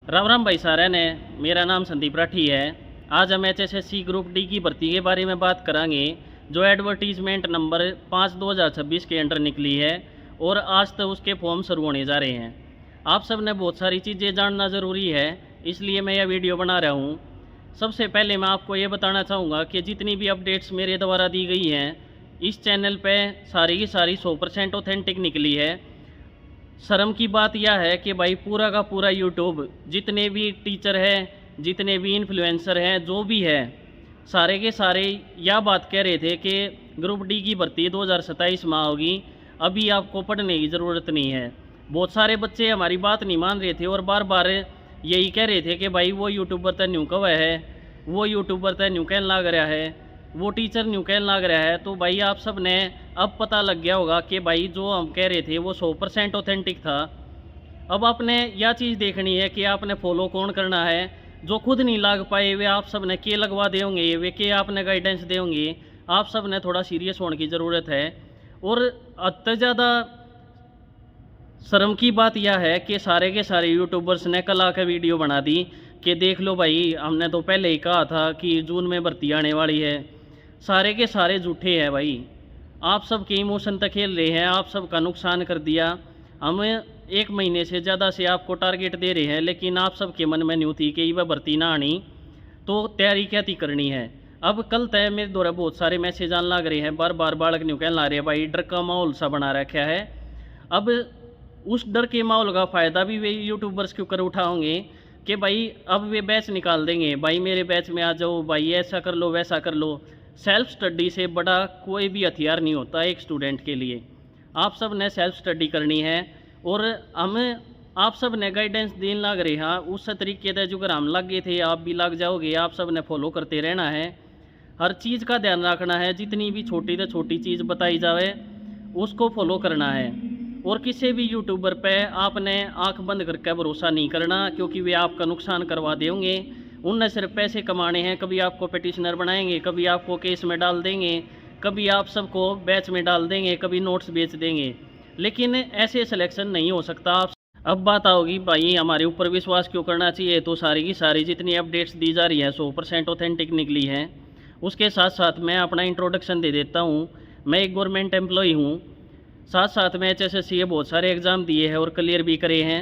राम राम भाई सारे ने। मेरा नाम संदीप राठी है। आज हम एचएसएससी ग्रुप डी की भर्ती के बारे में बात करेंगे, जो एडवर्टीजमेंट नंबर 5/2026 के अंडर निकली है और आज तक उसके फॉर्म शुरू होने जा रहे हैं। आप सब ने बहुत सारी चीज़ें जानना ज़रूरी है, इसलिए मैं यह वीडियो बना रहा हूँ। सबसे पहले मैं आपको ये बताना चाहूँगा कि जितनी भी अपडेट्स मेरे द्वारा दी गई हैं इस चैनल पे सारी की सारी 100% ऑथेंटिक निकली है। शर्म की बात यह है कि भाई पूरा का पूरा यूट्यूब, जितने भी टीचर हैं, जितने भी इन्फ्लुएंसर हैं, जो भी है, सारे के सारे यह बात कह रहे थे कि ग्रुप डी की भर्ती 2027 में होगी, अभी आपको पढ़ने की ज़रूरत नहीं है। बहुत सारे बच्चे हमारी बात नहीं मान रहे थे और बार बार यही कह रहे थे कि भाई वो यूट्यूबर तो न्यू कव है, वो यूट्यूबर तो न्यू कहन लग रहा है, वो टीचर न्यू कहन लग रहा है। तो भाई आप सब ने अब पता लग गया होगा कि भाई जो हम कह रहे थे वो 100% ऑथेंटिक था। अब आपने यह चीज़ देखनी है कि आपने फॉलो कौन करना है। जो खुद नहीं लग पाए वे आप सब ने के लगवा देंगे, वे के आपने गाइडेंस देंगे। आप सब ने थोड़ा सीरियस होने की ज़रूरत है। और अत्य ज़्यादा शर्म की बात यह है कि सारे के सारे यूट्यूबर्स ने कल आकर वीडियो बना दी कि देख लो भाई, हमने तो पहले ही कहा था कि जून में भर्ती आने वाली है। सारे के सारे झूठे हैं भाई। आप सब के इमोशन तक खेल रहे हैं, आप सब का नुकसान कर दिया। हम 1 महीने से ज़्यादा से आपको टारगेट दे रहे हैं, लेकिन आप सब के मन में न्यू थी कि वह भर्ती ना आनी, तो तैयारी क्या थी करनी है। अब कल तय मेरे द्वारा बहुत सारे मैसेज आने लग रहे हैं, बार बार बालक न्यू कहने ला रहे हैं भाई, डर का माहौल सा बना रखा है। अब उस डर के माहौल का फ़ायदा भी वे यूट्यूबर्स के ऊपर उठाओगे कि भाई अब वे बैच निकाल देंगे, भाई मेरे बैच में आ जाओ, भाई ऐसा कर लो वैसा कर लो। सेल्फ स्टडी से बड़ा कोई भी हथियार नहीं होता एक स्टूडेंट के लिए। आप सब ने सेल्फ स्टडी करनी है और हम आप सब ने गाइडेंस देने लग रहे हैं उस तरीके से जो हम लग गए थे आप भी लग जाओगे। आप सब ने फॉलो करते रहना है, हर चीज़ का ध्यान रखना है, जितनी भी छोटी से छोटी चीज़ बताई जाए उसको फॉलो करना है। और किसी भी यूट्यूबर पे आपने आंख बंद करके भरोसा नहीं करना, क्योंकि वे आपका नुकसान करवा देंगे। उनने सिर्फ पैसे कमाने हैं, कभी आपको पिटिशनर बनाएंगे, कभी आपको केस में डाल देंगे, कभी आप सबको बैच में डाल देंगे, कभी नोट्स बेच देंगे, लेकिन ऐसे सिलेक्शन नहीं हो सकता। आप अब बात आओगी भाई हमारे ऊपर विश्वास क्यों करना चाहिए, तो सारी की सारी जितनी अपडेट्स दी जा रही है 100% ऑथेंटिक निकली है। उसके साथ साथ मैं अपना इंट्रोडक्शन दे देता हूँ। मैं एक गवर्नमेंट एम्प्लॉय हूँ, साथ साथ में एचएसएससी के बहुत सारे एग्ज़ाम दिए हैं और क्लियर भी करे हैं।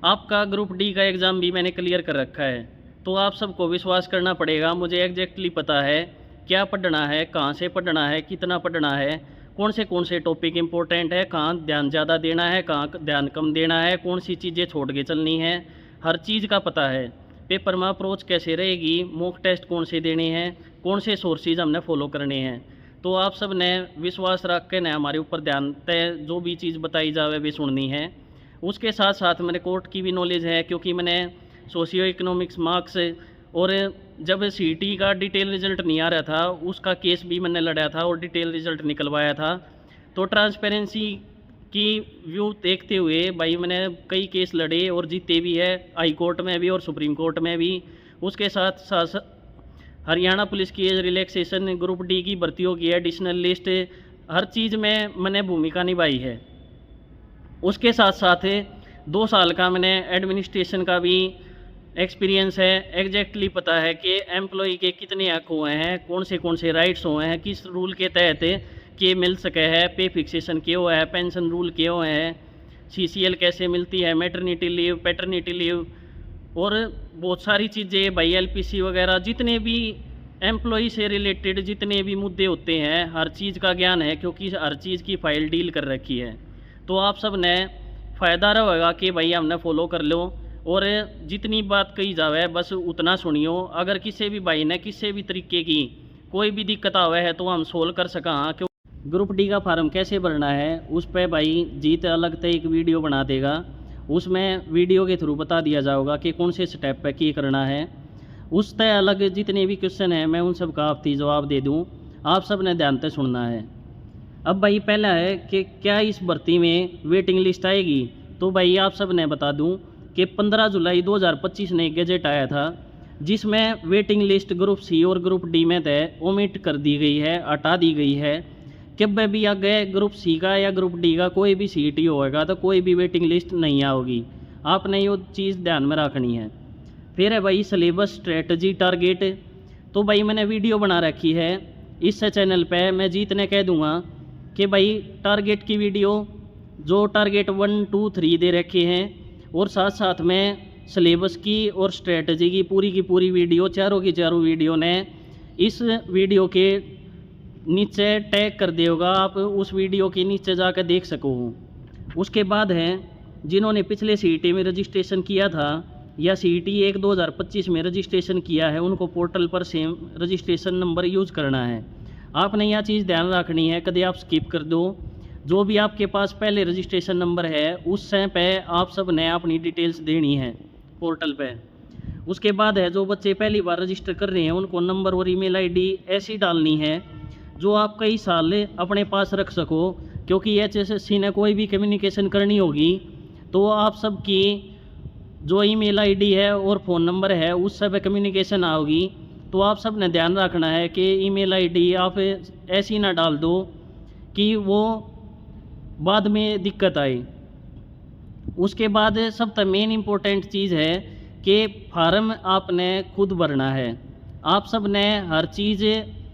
आपका ग्रुप डी का एग्ज़ाम भी मैंने क्लियर कर रखा है। तो आप सबको विश्वास करना पड़ेगा, मुझे एग्जैक्टली पता है क्या पढ़ना है, कहाँ से पढ़ना है, कितना पढ़ना है, कौन से टॉपिक इंपॉर्टेंट है, कहाँ ध्यान ज़्यादा देना है, कहाँ ध्यान कम देना है, कौन सी चीज़ें छोड़ के चलनी है, हर चीज़ का पता है। पेपर में अप्रोच कैसे रहेगी, मॉक टेस्ट कौन से देने हैं, कौन से सोर्सेज हमने फॉलो करने हैं। तो आप सब ने विश्वास रख के न हमारे ऊपर ध्यान तय जो भी चीज़ बताई जाए वे सुननी है। उसके साथ साथ मैंने कोर्ट की भी नॉलेज है, क्योंकि मैंने सोशियो इकोनॉमिक्स मार्क्स और जब सीईटी का डिटेल रिज़ल्ट नहीं आ रहा था उसका केस भी मैंने लड़ा था और डिटेल रिज़ल्ट निकलवाया था। तो ट्रांसपेरेंसी की व्यू देखते हुए भाई मैंने कई केस लड़े और जीते भी है, हाई कोर्ट में भी और सुप्रीम कोर्ट में भी। उसके साथ साथ हरियाणा पुलिस की एज रिलैक्सेशन, ग्रुप डी की भर्तियों की एडिशनल लिस्ट, हर चीज़ में मैंने भूमिका निभाई है। उसके साथ साथ 2 साल का मैंने एडमिनिस्ट्रेशन का भी एक्सपीरियंस है। एग्जैक्टली पता है कि एम्प्लॉय के कितने हक हुए हैं, कौन से राइट्स हुए हैं, किस रूल के तहत के मिल सके है, पे फिक्सेशन क्यों हुआ है, पेंशन रूल क्यों है, सीसीएल कैसे मिलती है, मैटरनिटी लीव, पैटर्निटी लीव और बहुत सारी चीज़ें भाई, एलपीसी वगैरह, जितने भी एम्प्लॉय से रिलेटेड जितने भी मुद्दे होते हैं हर चीज़ का ज्ञान है, क्योंकि हर चीज़ की फ़ाइल डील कर रखी है। तो आप सब ने फ़ायदा रहेगा कि भाई हमने फॉलो कर लो और जितनी बात कही जावे बस उतना सुनियो। अगर किसी भी भाई ने किसी भी तरीके की कोई भी दिक्कत आवे है तो हम सोल्व कर सका। हाँ, क्यों ग्रुप डी का फार्म कैसे भरना है उस पर भाई जीत अलग से एक वीडियो बना देगा, उसमें वीडियो के थ्रू बता दिया जाएगा कि कौन से स्टेप पे क्या करना है। उस तय अलग जितने भी क्वेश्चन हैं मैं उन सब का आप जवाब दे दूँ, आप सब ने ध्यान से सुनना है। अब भाई पहला है कि क्या इस भर्ती में वेटिंग लिस्ट आएगी। तो भाई आप सब ने बता दूं कि 15 जुलाई 2025 ने गजट आया था, जिसमें वेटिंग लिस्ट ग्रुप सी और ग्रुप डी में तय ओमिट कर दी गई है, हटा दी गई है। जब भी आगे ग्रुप सी का या ग्रुप डी का कोई भी सीईटी होएगा तो कोई भी वेटिंग लिस्ट नहीं आओगी। आपने ये चीज़ ध्यान में रखनी है। फिर है भाई सिलेबस, स्ट्रेटजी, टारगेट। तो भाई मैंने वीडियो बना रखी है इस चैनल पे, मैं जीतने कह दूंगा कि भाई टारगेट की वीडियो, जो टारगेट 1, 2, 3 दे रखे हैं, और साथ साथ में सिलेबस की और स्ट्रेटजी की पूरी वीडियो, चारों की चारों वीडियो ने इस वीडियो के नीचे टैग कर दिया होगा, आप उस वीडियो के नीचे जाकर देख सको। उसके बाद है जिन्होंने पिछले सीईटी में रजिस्ट्रेशन किया था या सीईटी 1 2025 में रजिस्ट्रेशन किया है, उनको पोर्टल पर सेम रजिस्ट्रेशन नंबर यूज़ करना है। आपने यह चीज़ ध्यान रखनी है, कभी आप स्किप कर दो। जो भी आपके पास पहले रजिस्ट्रेशन नंबर है उस समय पे आप सब ने अपनी डिटेल्स देनी है पोर्टल पे। उसके बाद है जो बच्चे पहली बार रजिस्टर कर रहे हैं उनको नंबर और ईमेल आईडी ऐसी डालनी है जो आप कई साल अपने पास रख सको, क्योंकि एचएसएससी ने कोई भी कम्युनिकेशन करनी होगी तो आप सबकी जो ईमेल आईडी है और फ़ोन नंबर है उस सब कम्युनिकेशन आओगी। तो आप सब ने ध्यान रखना है कि ईमेल आईडी आप ऐसी ना डाल दो कि वो बाद में दिक्कत आए। उसके बाद सबसे मेन इम्पोर्टेंट चीज़ है कि फार्म आपने खुद भरना है। आप सब ने हर चीज़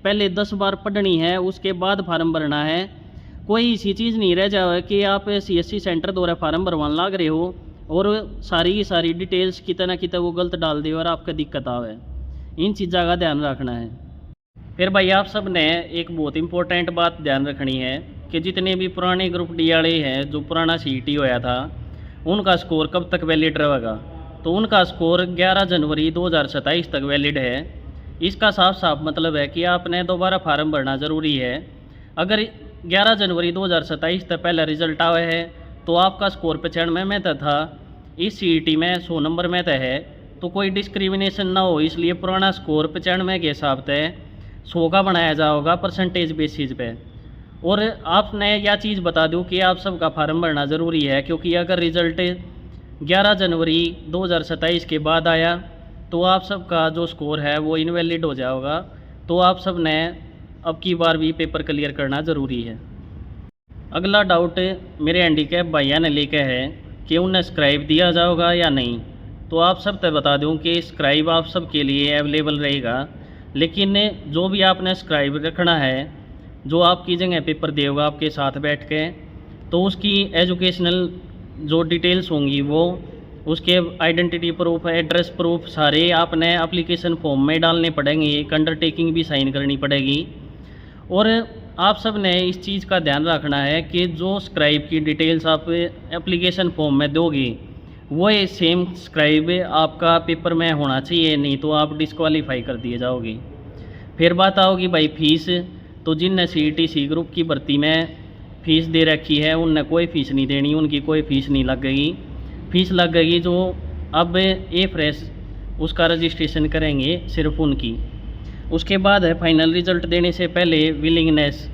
पहले 10 बार पढ़नी है, उसके बाद फार्म भरना है। कोई ऐसी चीज़ नहीं रह जाए कि आप सीएससी सेंटर द्वारा फार्म भरवाने लग रहे हो और सारी की सारी डिटेल्स कितना कितना वो गलत डाल दे और आपका दिक्कत आवे। इन चीज़ों का ध्यान रखना है। फिर भाई आप सब ने एक बहुत इंपॉर्टेंट बात ध्यान रखनी है कि जितने भी पुराने ग्रुप डी वाले हैं, जो पुराना सीईटी होया था, उनका स्कोर कब तक वैलिड रहेगा। तो उनका स्कोर 11 जनवरी 2027 तक वैलिड है। इसका साफ साफ मतलब है कि आपने दोबारा फार्म भरना ज़रूरी है। अगर 11 जनवरी 2027 तक पहला रिजल्ट आया है तो आपका स्कोर 95 में था, इस सीईटी में 100 नंबर में है, तो कोई डिस्क्रिमिनेशन ना हो, इसलिए पुराना स्कोर 95 के हिसाब से 100 का बनाया जाएगा परसेंटेज बेसिस पे। और आपने यह चीज़ बता दूं कि आप सबका फार्म भरना ज़रूरी है, क्योंकि अगर रिज़ल्ट 11 जनवरी 2027 के बाद आया तो आप सबका जो स्कोर है वो इनवैलिड हो जाएगा। तो आप सब ने अब की बार भी पेपर क्लियर करना ज़रूरी है। अगला डाउट मेरे हैंडीकैप भैया ने लेके है कि उन्हें स्क्राइब दिया जाएगा या नहीं। तो आप सब तक बता दूं कि स्क्राइब आप सब के लिए अवेलेबल रहेगा, लेकिन जो भी आपने स्क्राइब रखना है, जो आपकी जगह पेपर देगा आपके साथ बैठ के, तो उसकी एजुकेशनल जो डिटेल्स होंगी, वो उसके आइडेंटिटी प्रूफ, एड्रेस प्रूफ सारे आपने एप्लीकेशन फॉर्म में डालने पड़ेंगे। एक अंडरटेकिंग भी साइन करनी पड़ेगी। और आप सब ने इस चीज़ का ध्यान रखना है कि जो स्क्राइब की डिटेल्स आप एप्लीकेशन फॉर्म में दोगे वो सेम स्क्राइब आपका पेपर में होना चाहिए, नहीं तो आप डिस्क्वालीफाई कर दिए जाओगे। फिर बात आओगी भाई फीस। तो जिनने सीईटी सी ग्रुप की भर्ती में फ़ीस दे रखी है उनने कोई फ़ीस नहीं देनी, उनकी कोई फ़ीस नहीं लगेगी। फ़ीस लगेगी जो अब ए फ्रेश उसका रजिस्ट्रेशन करेंगे सिर्फ उनकी। उसके बाद है फाइनल रिज़ल्ट देने से पहले विलिंगनेस।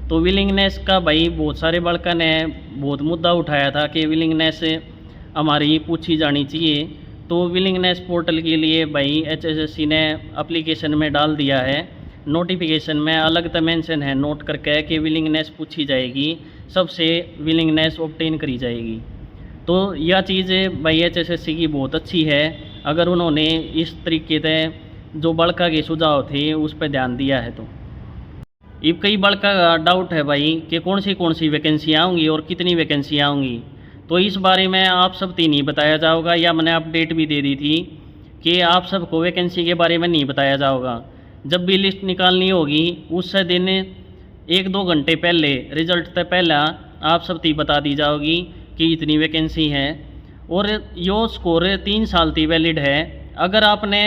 तो विलिंगनेस का भाई बहुत सारे बड़का ने बहुत मुद्दा उठाया था कि विलिंगनेस हमारी पूछी जानी चाहिए। तो विलिंगनेस पोर्टल के लिए भाई एचएसएससी ने एप्लीकेशन में डाल दिया है, नोटिफिकेशन में अलग तो मेंशन है नोट करके कि विलिंगनेस पूछी जाएगी, सबसे विलिंगनेस ऑब्टेन करी जाएगी। तो यह चीज़ भाई एचएसएससी की बहुत अच्छी है, अगर उन्होंने इस तरीके से जो बड़का के सुझाव थे उस पर ध्यान दिया है। तो अब कई बड़का डाउट है भाई कि कौन सी वैकेंसियाँ होंगी और कितनी वैकेंसियाँ होंगी। तो इस बारे में आप सब नहीं बताया जाएगा, या मैंने अपडेट भी दे दी थी कि आप सबको वैकेंसी के बारे में नहीं बताया जाएगा। जब भी लिस्ट निकालनी होगी उस दिन 1-2 घंटे पहले, रिजल्ट से पहला आप सब बता दी जाओगी कि इतनी वैकेंसी है। और यो स्कोर 3 साल तक वैलिड है। अगर आपने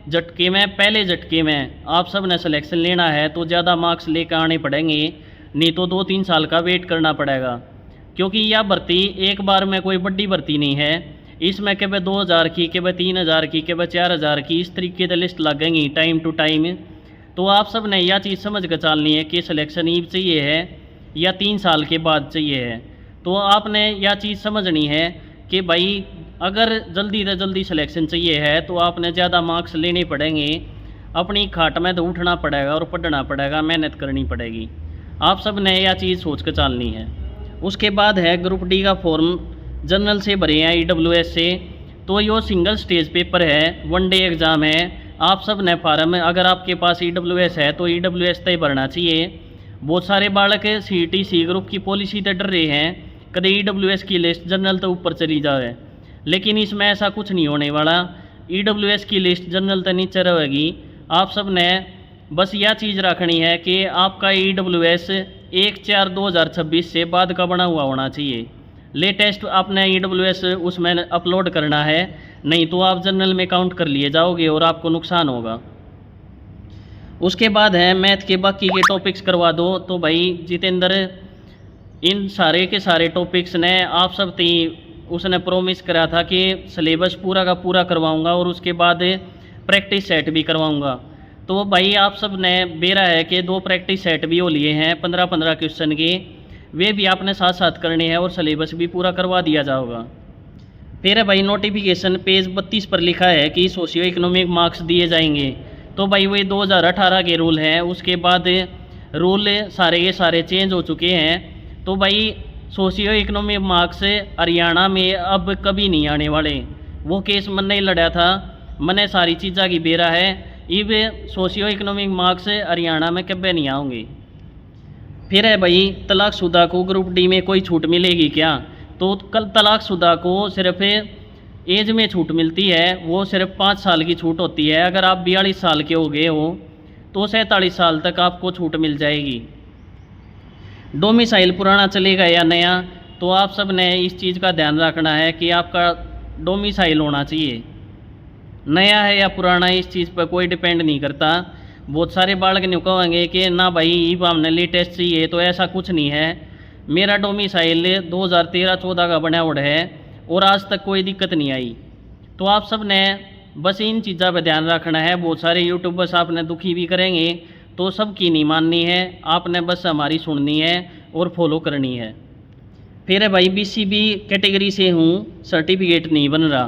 झटके में, पहले झटके में आप सब ने सिलेक्शन लेना है तो ज़्यादा मार्क्स लेकर आने पड़ेंगे, नहीं तो 2-3 साल का वेट करना पड़ेगा। क्योंकि यह भर्ती एक बार में कोई बड़ी भर्ती नहीं है, इसमें के 2000 की, के 3000 की, के 4000 की, इस तरीके से लिस्ट लगेंगी टाइम टू टाइम। तो आप सब ने यह चीज़ समझ कर चलनी है कि सिलेक्शन ईव चाहिए है या 3 साल के बाद चाहिए है। तो आपने यह चीज़ समझनी है कि भाई अगर जल्दी से जल्दी सिलेक्शन चाहिए है तो आपने ज़्यादा मार्क्स लेने पड़ेंगे, अपनी खाट में तो उठना पड़ेगा और पढ़ना पड़ेगा, मेहनत करनी पड़ेगी। आप सब ने यह चीज़ सोच कर चलनी है। उसके बाद है ग्रुप डी का फॉर्म जनरल से भरे हैं EWS से। तो यो सिंगल स्टेज पेपर है, 1 डे एग्ज़ाम है। आप सब ने फार्म, अगर आपके पास EWS है तो EWS तय भरना चाहिए। बहुत सारे बालक CET C ग्रुप की पॉलिसी तो डर रहे हैं, कदे EWS की लिस्ट जनरल तो ऊपर चली जाए, लेकिन इसमें ऐसा कुछ नहीं होने वाला। EWS की लिस्ट जनरल तो नीचे रहेगी। आप सब ने बस यह चीज़ रखनी है कि आपका EWS 1/4/2026 से बाद का बना हुआ होना चाहिए। लेटेस्ट आपने EWS उसमें अपलोड करना है, नहीं तो आप जनरल में काउंट कर लिए जाओगे और आपको नुकसान होगा। उसके बाद है मैथ के बाकी के टॉपिक्स करवा दो। तो भाई जितेंद्र इन सारे के सारे टॉपिक्स ने आप सब थी उसने प्रॉमिस करा था कि सिलेबस पूरा का पूरा करवाऊंगा और उसके बाद प्रैक्टिस सेट भी करवाऊंगा। तो भाई आप सब ने बेरा है कि 2 प्रैक्टिस सेट भी हो लिए हैं 15-15 क्वेश्चन के, वे भी आपने साथ साथ करने हैं और सिलेबस भी पूरा करवा दिया जाएगा। फिर है भाई नोटिफिकेशन पेज 32 पर लिखा है कि सोशियो इकोनॉमिक मार्क्स दिए जाएंगे। तो भाई वही 2018 के रूल हैं, उसके बाद रूल सारे के सारे चेंज हो चुके हैं। तो भाई सोशियो इकोनॉमिक मार्क्स हरियाणा में अब कभी नहीं आने वाले। वो केस मैंने लड़ा था, मैंने सारी चीज़ा की बेरा है, इब सोशियो इकोनॉमिक मार्क्स हरियाणा में कभी नहीं आएंगे। फिर है भाई तलाकशुदा को ग्रुप डी में कोई छूट मिलेगी क्या? तो कल तलाकशुदा को सिर्फ एज में छूट मिलती है, वो सिर्फ 5 साल की छूट होती है। अगर आप 42 साल के हो गए हो तो 47 साल तक आपको छूट मिल जाएगी। डोमिसाइल पुराना चलेगा या नया, तो आप सब ने इस चीज़ का ध्यान रखना है कि आपका डोमिसाइल होना चाहिए। नया है या पुराना इस चीज़ पर कोई डिपेंड नहीं करता। बहुत सारे बालक नहीं कहेंगे कि ना भाई ये हमने लेटेस्ट चाहिए, तो ऐसा कुछ नहीं है। मेरा डोमिसाइल 2013-14 का बना हुआ है और आज तक कोई दिक्कत नहीं आई। तो आप सब ने बस इन चीज़ों पर ध्यान रखना है। बहुत सारे यूट्यूबर्स आपने दुखी भी करेंगे, तो सबकी नहीं माननी है, आपने बस हमारी सुननी है और फॉलो करनी है। फिर है भाई BCB कैटेगरी से हूँ, सर्टिफिकेट नहीं बन रहा।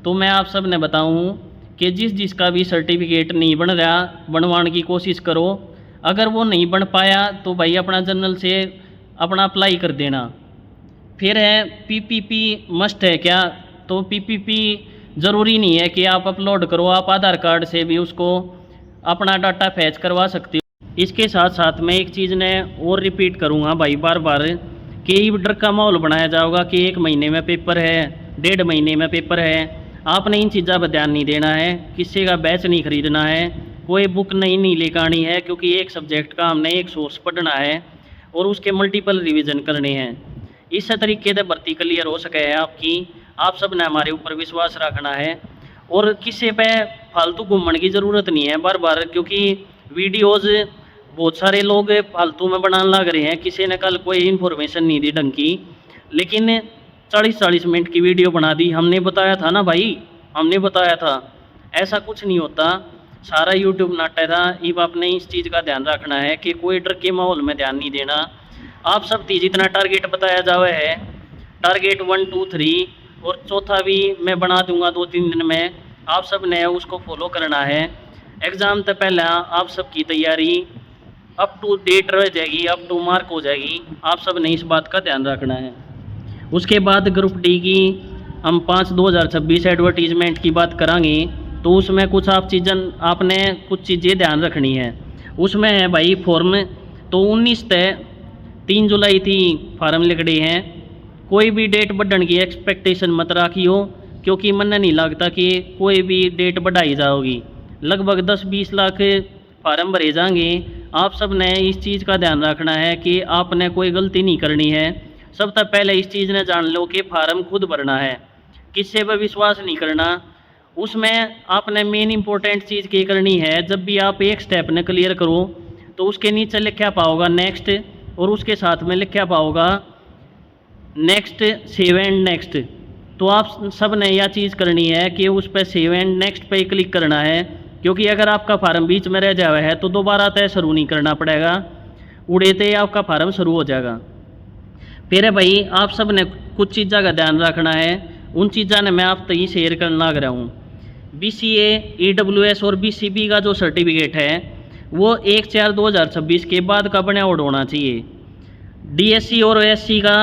तो मैं आप सब ने बताऊँ कि जिसका भी सर्टिफिकेट नहीं बन रहा, बनवाने की कोशिश करो। अगर वो नहीं बन पाया तो भाई अपना जनरल से अपना अप्लाई कर देना। फिर है PPP मस्ट है क्या? तो PPP ज़रूरी नहीं है कि आप अपलोड करो, आप आधार कार्ड से भी उसको अपना डाटा फैच करवा सकते हो। इसके साथ साथ मैं एक चीज़ ने और रिपीट करूँगा भाई बार बार कि डर का माहौल बनाया जाएगा कि 1 महीने में पेपर है, 1.5 महीने में पेपर है। आपने इन चीज़ों पर ध्यान नहीं देना है, किसी का बैच नहीं खरीदना है, कोई बुक नहीं लेकर आनी है, क्योंकि एक सब्जेक्ट का हमने एक सोर्स पढ़ना है और उसके मल्टीपल रिवीजन करने हैं। इस तरीके से भर्ती क्लियर हो सके है आपकी। आप सब ने हमारे ऊपर विश्वास रखना है और किसी पे फालतू घूमने की ज़रूरत नहीं है बार बार, क्योंकि वीडियोज़ बहुत सारे लोग फालतू में बनाने लग रहे हैं। किसी ने कल कोई इन्फॉर्मेशन नहीं दी ढंग की, लेकिन 40-40 मिनट की वीडियो बना दी। हमने बताया था ना भाई, हमने बताया था, ऐसा कुछ नहीं होता, सारा यूट्यूब नाटा था। अब आपने इस चीज़ का ध्यान रखना है कि कोई डर के माहौल में ध्यान नहीं देना। आप सब जितना टारगेट बताया जावे है, टारगेट 1, 2, 3 और चौथा भी मैं बना दूंगा 2-3 दिन में, आप सब ने उसको फॉलो करना है। एग्ज़ाम से पहले आप सबकी तैयारी अप टू डेट रह जाएगी, अप टू मार्क हो जाएगी। आप सब ने इस बात का ध्यान रखना है। उसके बाद ग्रुप डी की हम 5/2026 एडवर्टीजमेंट की बात करेंगे। तो उसमें कुछ आपने कुछ चीज़ें ध्यान रखनी है। उसमें है भाई फॉर्म, तो 19 तय 3 जुलाई थी फार्म लिखड़े हैं। कोई भी डेट बढ़ने की एक्सपेक्टेशन मत रखियो, क्योंकि मन नहीं लगता कि कोई भी डेट बढ़ाई जाओगी। लगभग 10-20 लाख फार्म भरे जाएंगे। आप सब ने इस चीज़ का ध्यान रखना है कि आपने कोई गलती नहीं करनी है। सबसे पहले इस चीज़ ने जान लो कि फार्म खुद भरना है, किसी पर विश्वास नहीं करना। उसमें आपने मेन इंपॉर्टेंट चीज़ क्या करनी है, जब भी आप एक स्टेप ने क्लियर करो तो उसके नीचे लिखा पाओगा नेक्स्ट, और उसके साथ में लिखा पाओगा नेक्स्ट, सेव एंड नेक्स्ट। तो आप सब ने यह चीज़ करनी है कि उस पर सेव एंड नेक्स्ट पे क्लिक करना है, क्योंकि अगर आपका फार्म बीच में रह जावा है तो दोबारा तय शुरू नहीं करना पड़ेगा, उड़ेते आपका फार्म शुरू हो जाएगा। फिर भाई आप सब ने कुछ चीज़ों का ध्यान रखना है, उन चीज़ों ने मैं आप तक ही शेयर करने लग रहा हूँ। BCA, EWS और BCB का जो सर्टिफिकेट है वो 1/4/2026 के बाद का बना आउट होना चाहिए। DSC और SC का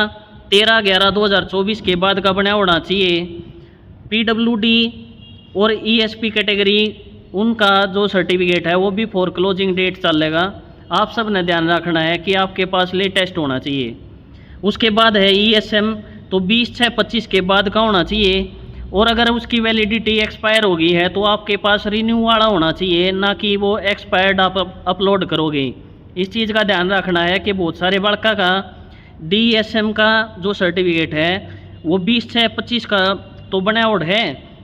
13/11/2024 के बाद का बना होना चाहिए। PWD और ESP कैटेगरी उनका जो सर्टिफिकेट है वो भी फॉर क्लोजिंग डेट चलेगा। आप सब ने ध्यान रखना है कि आपके पास लेटेस्ट होना चाहिए। उसके बाद है ESM, तो 20/6/25 के बाद का होना चाहिए। और अगर उसकी वैलिडिटी एक्सपायर हो गई है तो आपके पास रिन्यू वाला होना चाहिए, ना कि वो एक्सपायर्ड आप अपलोड करोगे। इस चीज़ का ध्यान रखना है कि बहुत सारे बड़का का DSM का जो सर्टिफिकेट है वो 20/6/25 का तो बनावट है,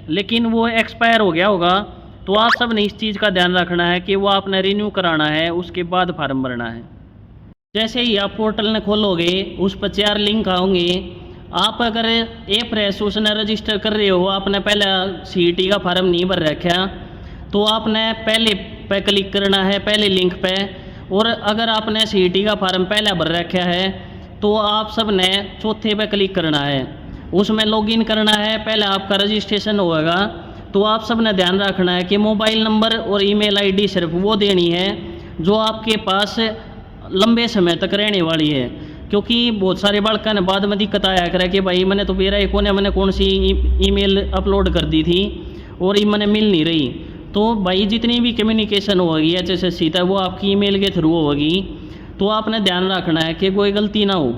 लेकिन वो एक्सपायर हो गया होगा। तो आप सब ने इस चीज़ का ध्यान रखना है कि वो आपने रिन्यू कराना है, उसके बाद फार्म भरना है। जैसे ही आप पोर्टल ने खोलोगे उस पर 4 लिंक आओगे। आप अगर फ्रेश उसने रजिस्टर कर रहे हो, आपने पहले CET का फार्म नहीं भर रखा, तो आपने पहले पे क्लिक करना है, पहले लिंक पे। और अगर आपने CET का फार्म पहले भर रखा है तो आप सब ने चौथे पे क्लिक करना है, उसमें लॉगिन करना है, पहले आपका रजिस्ट्रेशन होगा। तो आप सब ने ध्यान रखना है कि मोबाइल नंबर और ईमेल ID सिर्फ वो देनी है जो आपके पास लंबे समय तक रहने वाली है, क्योंकि बहुत सारे बालका ने बाद में दिक्कत आया करे कि भाई मैंने तो मेरा एक मैंने कौन सी ईमेल अपलोड कर दी थी और ये मैंने मिल नहीं रही। तो भाई जितनी भी कम्युनिकेशन होगी HSSC तक वो आपकी ईमेल के थ्रू होगी, तो आपने ध्यान रखना है कि कोई गलती ना हो।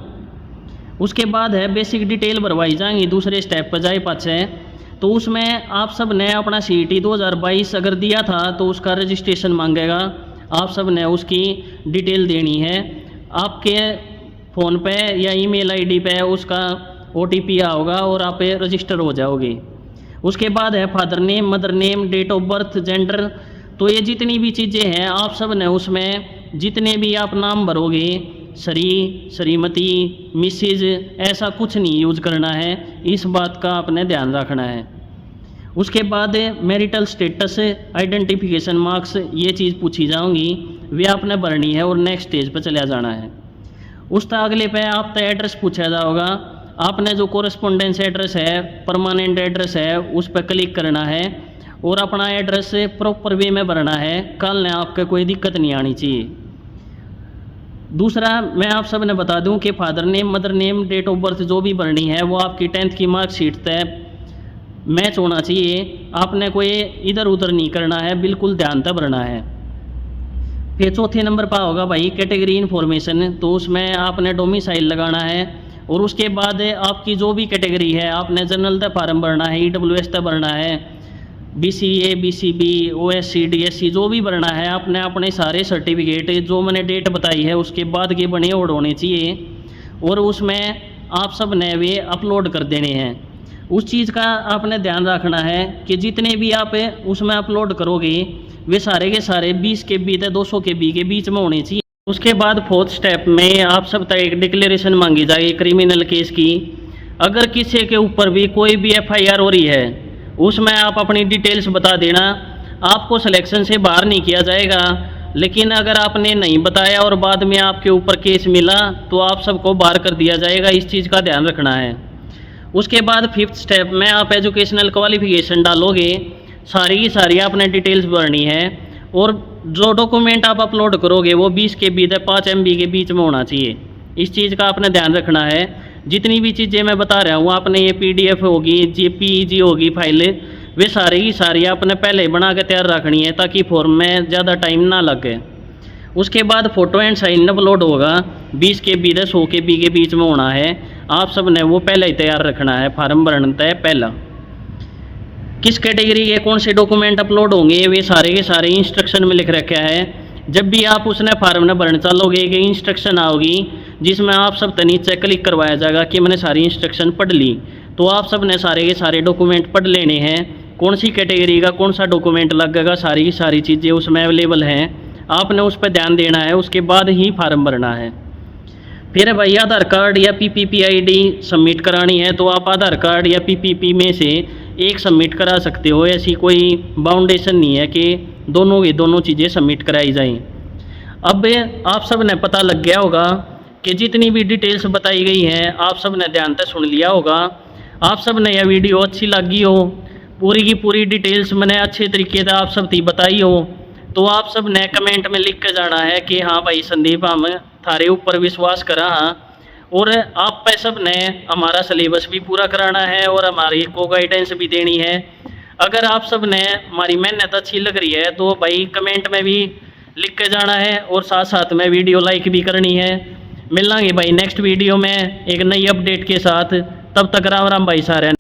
उसके बाद है बेसिक डिटेल भरवाई जाएंगी दूसरे स्टेप पर जाए पाछे। तो उसमें आप सब ने अपना CET 2022 अगर दिया था तो उसका रजिस्ट्रेशन मांगेगा, आप सब ने उसकी डिटेल देनी है। आपके फ़ोन पे या ईमेल ID पे उसका OTP आओगा और आप रजिस्टर हो जाओगे। उसके बाद है father name, mother name, date of birth, gender. तो ये जितनी भी चीज़ें हैं आप सब ने उसमें जितने भी आप नाम भरोगे, श्रीमती, मिसेज, ऐसा कुछ नहीं यूज करना है, इस बात का आपने ध्यान रखना है। उसके बाद मैरिटल स्टेटस, आइडेंटिफिकेशन मार्क्स, ये चीज़ पूछी जाऊंगी, वे आपने भरनी है और नेक्स्ट स्टेज पर चला जाना है। उस अगले पे आपका एड्रेस पूछा जाएगा। आपने जो कोरेस्पोंडेंस एड्रेस है, परमानेंट एड्रेस है, उस पर क्लिक करना है और अपना एड्रेस प्रॉपर वे में भरना है। कल ने आपके कोई दिक्कत नहीं आनी चाहिए। दूसरा मैं आप सब ने बता दूं कि father name, mother name, date of birth जो भी भरनी है वो आपकी 10th की मार्कशीट तय मैच होना चाहिए। आपने कोई इधर उधर नहीं करना है, बिल्कुल ध्यान से भरना है। फिर चौथे नंबर पर होगा भाई कैटेगरी इन्फॉर्मेशन, तो उसमें आपने डोमिसाइल लगाना है। और उसके बाद आपकी जो भी कैटेगरी है आपने जनरल तक फार्म भरना है, EWS तक भरना है, BCA, BCB, OSC, DSC जो भी भरना है। आपने अपने सारे सर्टिफिकेट जो मैंने डेट बताई है उसके बाद के बने और होने चाहिए, और उसमें आप सब ने वे अपलोड कर देने हैं। उस चीज़ का आपने ध्यान रखना है कि जितने भी आप उसमें अपलोड करोगे वे सारे के सारे 20 KB से 200 KB के बीच में होने चाहिए। उसके बाद 4th स्टेप में आप सब तक एक डिक्लेरेशन मांगी जाएगी क्रिमिनल केस की। अगर किसी के ऊपर भी कोई भी FIR हो रही है उसमें आप अपनी डिटेल्स बता देना। आपको सिलेक्शन से बाहर नहीं किया जाएगा, लेकिन अगर आपने नहीं बताया और बाद में आपके ऊपर केस मिला तो आप सबको बाहर कर दिया जाएगा, इस चीज़ का ध्यान रखना है। उसके बाद 5th स्टेप में आप एजुकेशनल क्वालिफिकेशन डालोगे, सारी की सारी आपने डिटेल्स भरनी है। और जो डॉक्यूमेंट आप अपलोड करोगे वो 20 KB से 5 MB के बीच में होना चाहिए, इस चीज़ का आपने ध्यान रखना है। जितनी भी चीज़ें मैं बता रहा हूँ आपने ये PDF होगी, JPEG होगी फाइल, वे सारी की सारी आपने पहले बना के तैयार रखनी है ताकि फॉर्म में ज़्यादा टाइम ना लगे। उसके बाद फ़ोटो एंड साइन अपलोड होगा, 20 KB से 100 KB के बीच में होना है। आप सब ने वो पहले ही तैयार रखना है, फार्म भरना है पहला। किस कैटेगरी के कौन से डॉक्यूमेंट अपलोड होंगे वे सारे के सारे इंस्ट्रक्शन में लिख रखा है। जब भी आप उसने फार्म न भरना चालोगे कि इंस्ट्रक्शन आओगी जिसमें आप सब नीचे क्लिक करवाया जाएगा कि मैंने सारी इंस्ट्रक्शन पढ़ ली। तो आप सब ने सारे के सारे डॉक्यूमेंट पढ़ लेने हैं, कौन सी कैटेगरी का कौन सा डॉक्यूमेंट लगेगा, सारी की सारी चीज़ें उसमें अवेलेबल हैं। आपने उस पर ध्यान देना है, उसके बाद ही फार्म भरना है। फिर भाई आधार कार्ड या PPP ID सबमिट करानी है तो आप आधार कार्ड या PPP में से एक सबमिट करा सकते हो, ऐसी कोई बाउंडेशन नहीं है कि दोनों की दोनों चीज़ें सबमिट कराई जाएं। अब आप सब ने पता लग गया होगा कि जितनी भी डिटेल्स बताई गई हैं आप सब ने ध्यान से सुन लिया होगा। आप सब ने यह वीडियो अच्छी लगी हो, पूरी की पूरी डिटेल्स मैंने अच्छे तरीके से आप सब थी बताई हो, तो आप सब ने कमेंट में लिख के जाना है कि हाँ भाई संदीप हम थारे ऊपर विश्वास करा हाँ, और आप पे सब ने हमारा सिलेबस भी पूरा कराना है और हमारी को गाइडेंस भी देनी है। अगर आप सब ने हमारी मेहनत अच्छी लग रही है तो भाई कमेंट में भी लिख के जाना है और साथ साथ में वीडियो लाइक भी करनी है। मिलेंगे भाई नेक्स्ट वीडियो में एक नई अपडेट के साथ। तब तक राम राम भाई सारे।